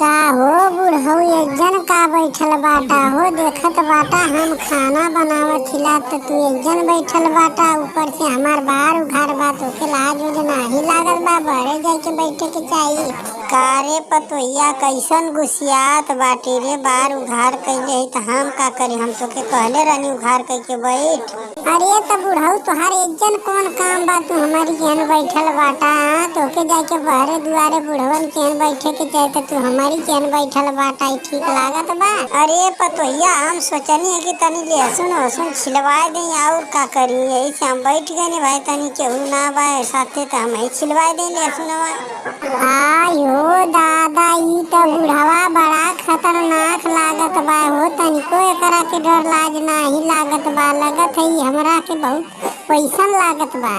का हो बुढ़ऊ एक जन का बैठल बाटा हो देखत बाटा हम खाना बनावत खिला तो तू एक जन बैठल बाटा ऊपर से हमार बाहर उघार बा तोके लाज उज नाही लागत बा बहरे जाके बैठे के चाहिए का रे पतोहिया कैसन गुस्सियात बाटे रे बाहर उघार कइले है त हम का करी हम तोके कहले रहनी उघार कइके बैठ। अरे त बुढ़ऊ तोहार एक जन कौन काम बा तू हमारी केहन बैठल बाटा तोके जाके बहरे दुआरे बुढ़वन केहन बैठे के चाहे त तू हमारी केहन बैठल बाटा ठीक लागत बा। अरे पतोहिया हम सोचनी है कि तनी लहसुन वहसुन छिलवा दे और का करी यही से हम बैठ गए भाई तनी केहू ना बा साथे त हम ही छिलवा दे लहसुनवा। आयो दादा ई त बुढ़वा बड़ा खतरनाक लागत बा हो तनिको एकरा के डर लाज नाही लागत बा लगत है हमरा के बहुत पैसन लागत बा।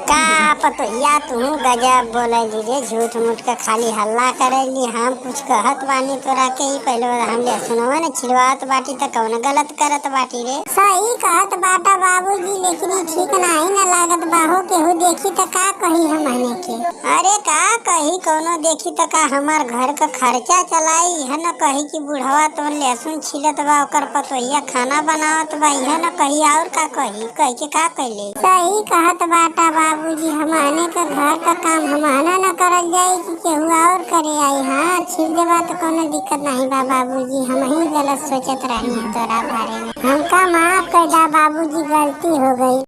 का पतोहिया तू गजब बोलैली रे झूठ मूठ के खाली हल्ला करैली हम कुछ कहत बानी तोरा के ही पहले हम लहसुनवा न छिलवात बाटी त कौन गलत करत बाटी रे। सही कहत बाटा बाबूजी लेकिन ठीक नाही न लागत बा हो केहू देखी त का कही हमने के। अरे का कही कौनो देखी त का हमार घर का खर्चा चलाई है न कही कि बुढ़वा तो लहसुन छिलत बा ओकर पतोहिया खाना बनावत बा यह न कही और का कही कही के का कइले। सही कहत बाटा बाबूजी हमारे का घर का काम हमारा न करल जाए कि केहू और करे आई। हाँ छिल देबा तो कोनो दिक्कत नहीं बा बाबूजी हम ही गलत सोचत रही तोरा बारे में हमका माफ कर दा बाबूजी गलती हो गई।